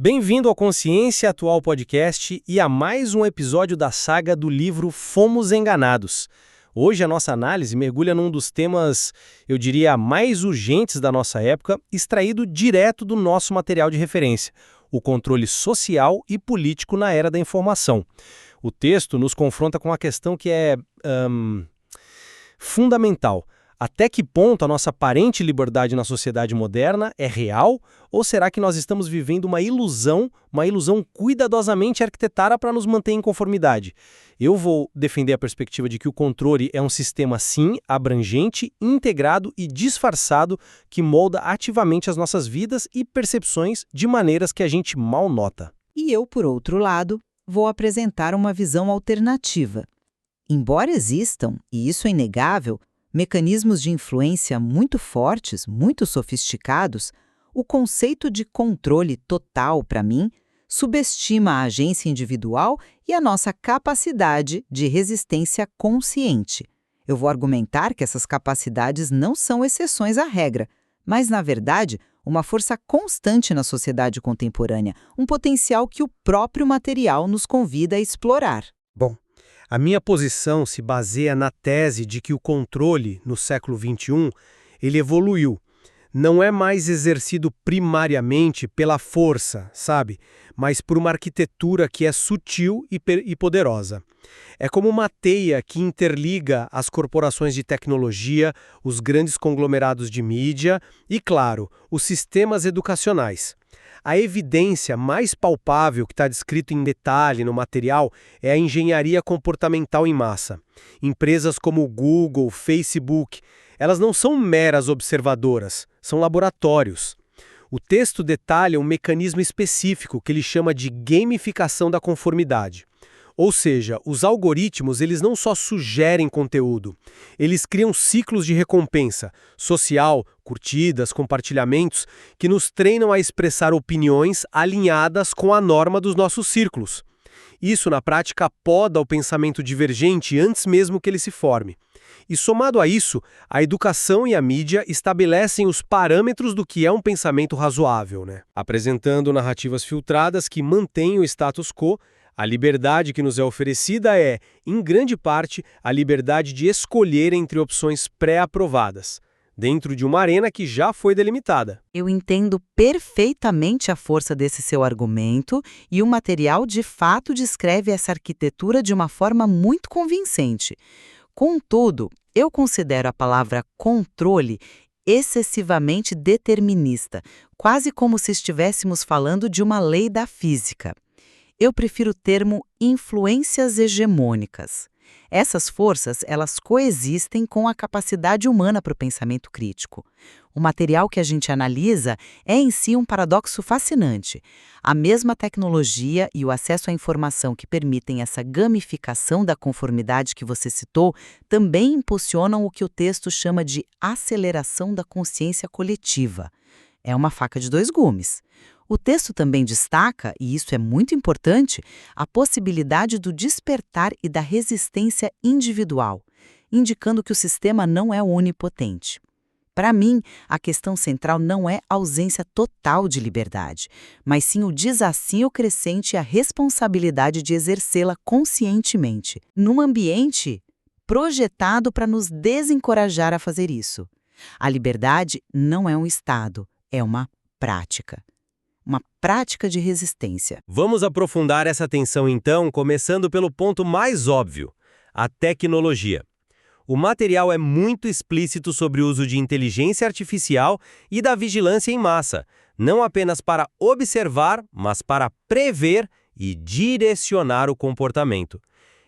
Bem-vindo ao Consciência Atual Podcast e a mais um episódio da saga do livro Fomos Enganados. Hoje a nossa análise mergulha num dos temas, eu diria, mais urgentes da nossa época, extraído direto do nosso material de referência, o controle social e político na era da informação. O texto nos confronta com uma questão que é fundamental. Até que ponto a nossa aparente liberdade na sociedade moderna é real, ou será que nós estamos vivendo uma ilusão cuidadosamente arquitetada para nos manter em conformidade? Eu vou defender a perspectiva de que o controle é um sistema, sim, abrangente, integrado e disfarçado que molda ativamente as nossas vidas e percepções de maneiras que a gente mal nota. E eu, por outro lado, vou apresentar uma visão alternativa. Embora existam, e isso é inegável, mecanismos de influência muito fortes, muito sofisticados, o conceito de controle total, para mim, subestima a agência individual e a nossa capacidade de resistência consciente. Eu vou argumentar que essas capacidades não são exceções à regra, mas, na verdade, uma força constante na sociedade contemporânea, um potencial que o próprio material nos convida a explorar. Bom, a minha posição se baseia na tese de que o controle, no século XXI, ele evoluiu. Não é mais exercido primariamente pela força, sabe? Mas por uma arquitetura que é sutil e poderosa. É como uma teia que interliga as corporações de tecnologia, os grandes conglomerados de mídia e, claro, os sistemas educacionais. A evidência mais palpável que está descrito em detalhe no material é a engenharia comportamental em massa. Empresas como Google, Facebook, elas não são meras observadoras, são laboratórios. O texto detalha um mecanismo específico que ele chama de gamificação da conformidade. Ou seja, os algoritmos eles não só sugerem conteúdo, eles criam ciclos de recompensa social, curtidas, compartilhamentos, que nos treinam a expressar opiniões alinhadas com a norma dos nossos círculos. Isso, na prática, poda o pensamento divergente antes mesmo que ele se forme. E somado a isso, a educação e a mídia estabelecem os parâmetros do que é um pensamento razoável, né? Apresentando narrativas filtradas que mantêm o status quo. A liberdade que nos é oferecida é, em grande parte, a liberdade de escolher entre opções pré-aprovadas, dentro de uma arena que já foi delimitada. Eu entendo perfeitamente a força desse seu argumento e o material de fato descreve essa arquitetura de uma forma muito convincente. Contudo, eu considero a palavra controle excessivamente determinista, quase como se estivéssemos falando de uma lei da física. Eu prefiro o termo influências hegemônicas. Essas forças, elas coexistem com a capacidade humana para o pensamento crítico. O material que a gente analisa é em si um paradoxo fascinante. A mesma tecnologia e o acesso à informação que permitem essa gamificação da conformidade que você citou também impulsionam o que o texto chama de aceleração da consciência coletiva. É uma faca de dois gumes. O texto também destaca, e isso é muito importante, a possibilidade do despertar e da resistência individual, indicando que o sistema não é onipotente. Para mim, a questão central não é a ausência total de liberdade, mas sim o desafio crescente e a responsabilidade de exercê-la conscientemente, num ambiente projetado para nos desencorajar a fazer isso. A liberdade não é um estado, é uma prática. Uma prática de resistência. Vamos aprofundar essa tensão então, começando pelo ponto mais óbvio, a tecnologia. O material é muito explícito sobre o uso de inteligência artificial e da vigilância em massa, não apenas para observar, mas para prever e direcionar o comportamento.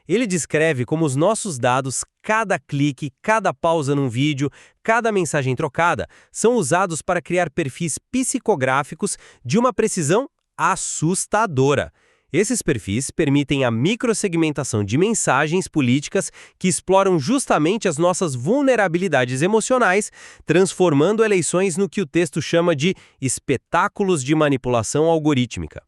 Ele descreve como os nossos dados, cada clique, cada pausa num vídeo, cada mensagem trocada, são usados para criar perfis psicográficos de uma precisão assustadora. Esses perfis permitem a microsegmentação de mensagens políticas que exploram justamente as nossas vulnerabilidades emocionais, transformando eleições no que o texto chama de espetáculos de manipulação algorítmica.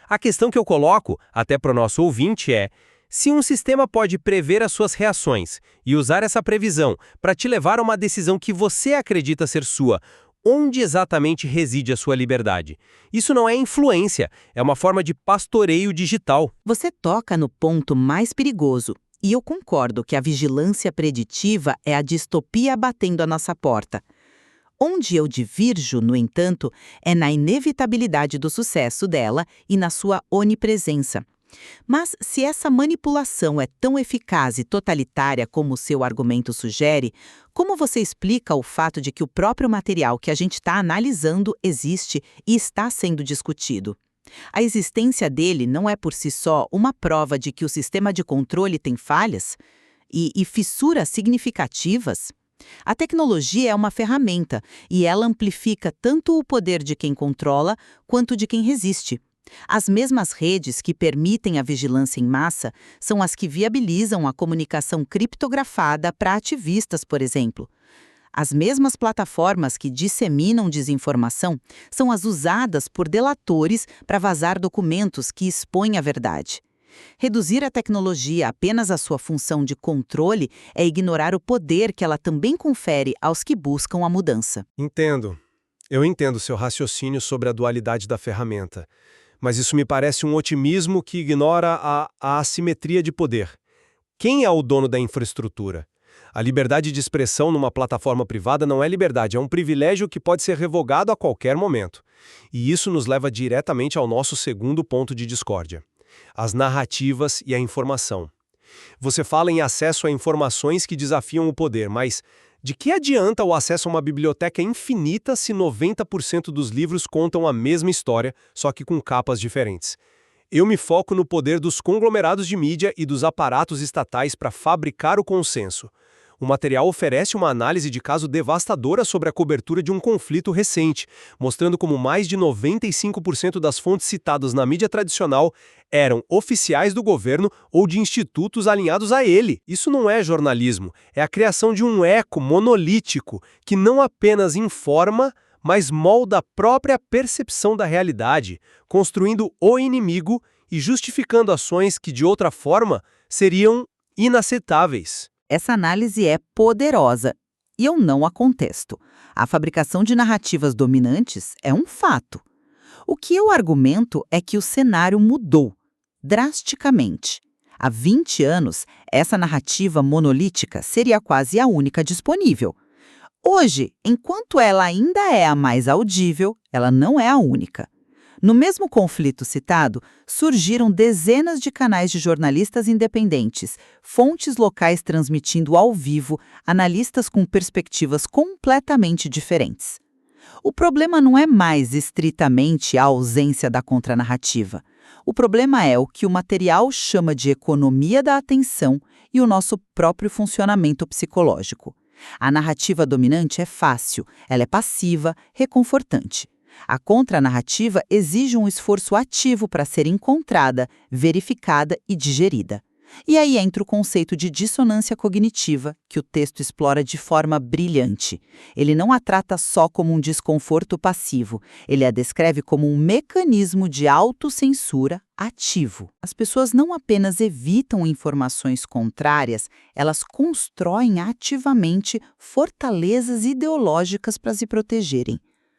A questão que eu coloco, até para o nosso ouvinte, é: se um sistema pode prever as suas reações e usar essa previsão para te levar a uma decisão que você acredita ser sua, onde exatamente reside a sua liberdade? Isso não é influência, é uma forma de pastoreio digital. Você toca no ponto mais perigoso. E eu concordo que a vigilância preditiva é a distopia batendo à nossa porta. Onde eu divirjo, no entanto, é na inevitabilidade do sucesso dela e na sua onipresença. Mas se essa manipulação é tão eficaz e totalitária como o seu argumento sugere, como você explica o fato de que o próprio material que a gente está analisando existe e está sendo discutido? A existência dele não é por si só uma prova de que o sistema de controle tem falhas e fissuras significativas? A tecnologia é uma ferramenta e ela amplifica tanto o poder de quem controla quanto de quem resiste. As mesmas redes que permitem a vigilância em massa são as que viabilizam a comunicação criptografada para ativistas, por exemplo. As mesmas plataformas que disseminam desinformação são as usadas por delatores para vazar documentos que expõem a verdade. Reduzir a tecnologia apenas à sua função de controle é ignorar o poder que ela também confere aos que buscam a mudança. Entendo. Eu entendo seu raciocínio sobre a dualidade da ferramenta. Mas isso me parece um otimismo que ignora a assimetria de poder. Quem é o dono da infraestrutura? A liberdade de expressão numa plataforma privada não é liberdade, é um privilégio que pode ser revogado a qualquer momento. E isso nos leva diretamente ao nosso segundo ponto de discórdia: as narrativas e a informação. Você fala em acesso a informações que desafiam o poder, mas de que adianta o acesso a uma biblioteca infinita se 90% dos livros contam a mesma história, só que com capas diferentes? Eu me foco no poder dos conglomerados de mídia e dos aparatos estatais para fabricar o consenso. O material oferece uma análise de caso devastadora sobre a cobertura de um conflito recente, mostrando como mais de 95% das fontes citadas na mídia tradicional eram oficiais do governo ou de institutos alinhados a ele. Isso não é jornalismo, é a criação de um eco monolítico que não apenas informa, mas molda a própria percepção da realidade, construindo o inimigo e justificando ações que, de outra forma, seriam inaceitáveis. Essa análise é poderosa e eu não a contesto. A fabricação de narrativas dominantes é um fato. O que eu argumento é que o cenário mudou drasticamente. Há 20 anos, essa narrativa monolítica seria quase a única disponível. Hoje, enquanto ela ainda é a mais audível, ela não é a única. No mesmo conflito citado, surgiram dezenas de canais de jornalistas independentes, fontes locais transmitindo ao vivo, analistas com perspectivas completamente diferentes. O problema não é mais estritamente a ausência da contranarrativa. O problema é o que o material chama de economia da atenção e o nosso próprio funcionamento psicológico. A narrativa dominante é fácil, ela é passiva, reconfortante. A contranarrativa exige um esforço ativo para ser encontrada, verificada e digerida. E aí entra o conceito de dissonância cognitiva, que o texto explora de forma brilhante. Ele não a trata só como um desconforto passivo, ele a descreve como um mecanismo de autocensura ativo. As pessoas não apenas evitam informações contrárias, elas constroem ativamente fortalezas ideológicas para se protegerem.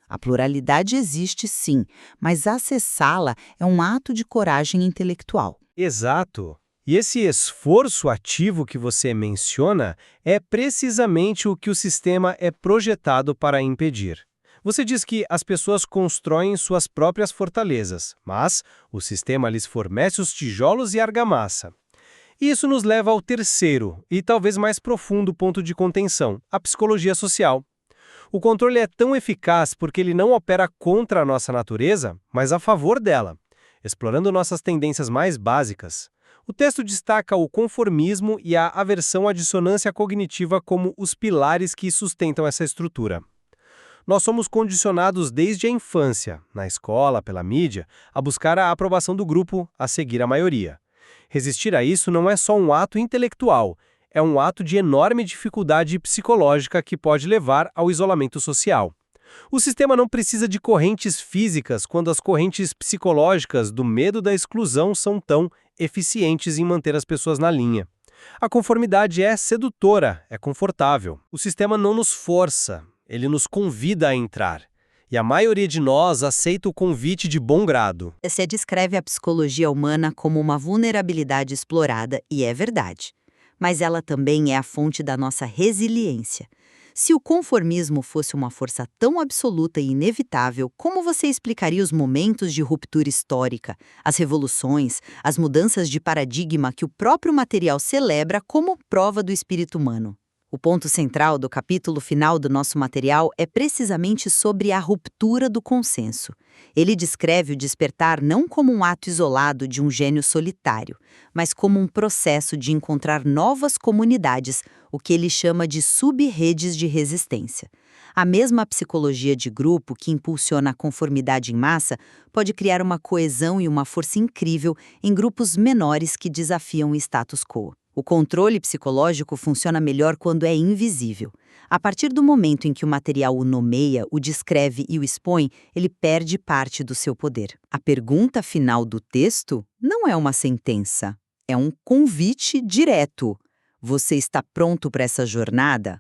A pluralidade existe sim, mas acessá-la é um ato de coragem intelectual. Exato. E esse esforço ativo que você menciona é precisamente o que o sistema é projetado para impedir. Você diz que as pessoas constroem suas próprias fortalezas, mas o sistema lhes fornece os tijolos e argamassa. Isso nos leva ao terceiro e talvez mais profundo ponto de contenção, a psicologia social. O controle é tão eficaz porque ele não opera contra a nossa natureza, mas a favor dela, explorando nossas tendências mais básicas. O texto destaca o conformismo e a aversão à dissonância cognitiva como os pilares que sustentam essa estrutura. Nós somos condicionados desde a infância, na escola, pela mídia, a buscar a aprovação do grupo, a seguir a maioria. Resistir a isso não é só um ato intelectual, é um ato de enorme dificuldade psicológica que pode levar ao isolamento social. O sistema não precisa de correntes físicas quando as correntes psicológicas do medo da exclusão são tão eficientes em manter as pessoas na linha. A conformidade é sedutora, é confortável. O sistema não nos força, Ele nos convida a entrar. E a maioria de nós aceita o convite de bom grado. Você descreve a psicologia humana como uma vulnerabilidade explorada, e é verdade. Mas ela também é a fonte da nossa resiliência. Se o conformismo fosse uma força tão absoluta e inevitável, como você explicaria os momentos de ruptura histórica, as revoluções, as mudanças de paradigma que o próprio material celebra como prova do espírito humano? O ponto central do capítulo final do nosso material é precisamente sobre a ruptura do consenso. Ele descreve o despertar não como um ato isolado de um gênio solitário, mas como um processo de encontrar novas comunidades, o que ele chama de sub-redes de resistência. A mesma psicologia de grupo que impulsiona a conformidade em massa pode criar uma coesão e uma força incrível em grupos menores que desafiam o status quo. O controle psicológico funciona melhor quando é invisível. A partir do momento em que o material o nomeia, o descreve e o expõe, ele perde parte do seu poder. A pergunta final do texto não é uma sentença, é um convite direto. Você está pronto para essa jornada?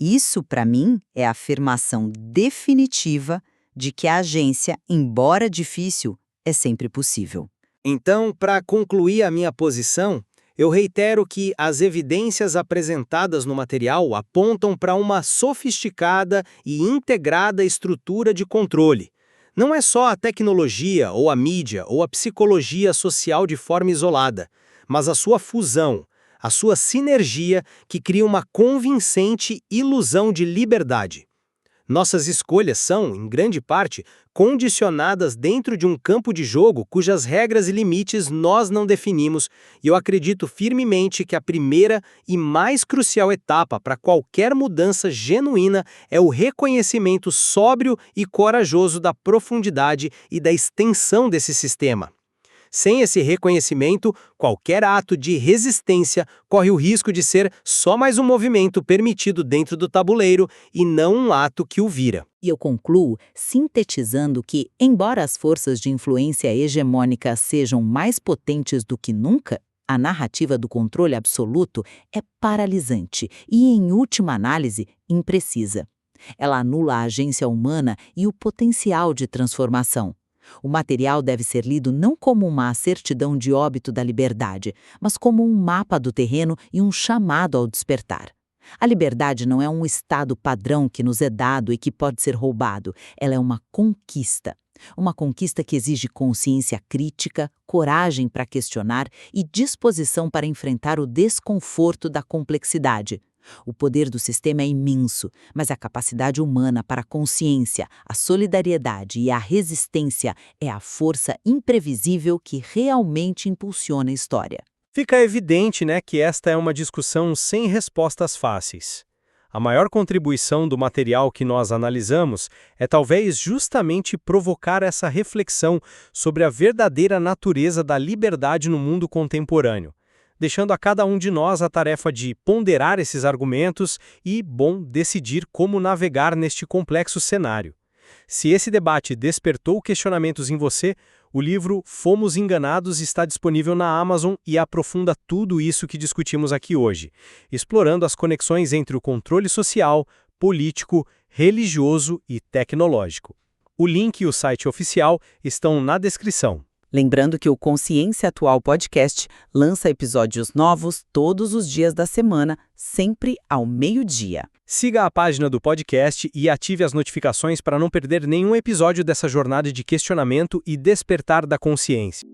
Isso, para mim, é a afirmação definitiva de que a agência, embora difícil, é sempre possível. Então, para concluir a minha posição, eu reitero que as evidências apresentadas no material apontam para uma sofisticada e integrada estrutura de controle. Não é só a tecnologia, ou a mídia, ou a psicologia social de forma isolada, mas a sua fusão, a sua sinergia que cria uma convincente ilusão de liberdade. Nossas escolhas são, em grande parte, condicionadas dentro de um campo de jogo cujas regras e limites nós não definimos, e eu acredito firmemente que a primeira e mais crucial etapa para qualquer mudança genuína é o reconhecimento sóbrio e corajoso da profundidade e da extensão desse sistema. Sem esse reconhecimento, qualquer ato de resistência corre o risco de ser só mais um movimento permitido dentro do tabuleiro e não um ato que o vira. E eu concluo sintetizando que, embora as forças de influência hegemônica sejam mais potentes do que nunca, a narrativa do controle absoluto é paralisante e, em última análise, imprecisa. Ela anula a agência humana e o potencial de transformação. O material deve ser lido não como uma certidão de óbito da liberdade, mas como um mapa do terreno e um chamado ao despertar. A liberdade não é um estado padrão que nos é dado e que pode ser roubado. Ela é uma conquista. Uma conquista que exige consciência crítica, coragem para questionar e disposição para enfrentar o desconforto da complexidade. O poder do sistema é imenso, mas a capacidade humana para a consciência, a solidariedade e a resistência é a força imprevisível que realmente impulsiona a história. Fica evidente, que esta é uma discussão sem respostas fáceis. A maior contribuição do material que nós analisamos é talvez justamente provocar essa reflexão sobre a verdadeira natureza da liberdade no mundo contemporâneo, deixando a cada um de nós a tarefa de ponderar esses argumentos e, decidir como navegar neste complexo cenário. Se esse debate despertou questionamentos em você, o livro Fomos Enganados está disponível na Amazon e aprofunda tudo isso que discutimos aqui hoje, explorando as conexões entre o controle social, político, religioso e tecnológico. O link e o site oficial estão na descrição. Lembrando que o Consciência Atual Podcast lança episódios novos todos os dias da semana, sempre ao meio-dia. Siga a página do podcast e ative as notificações para não perder nenhum episódio dessa jornada de questionamento e despertar da consciência.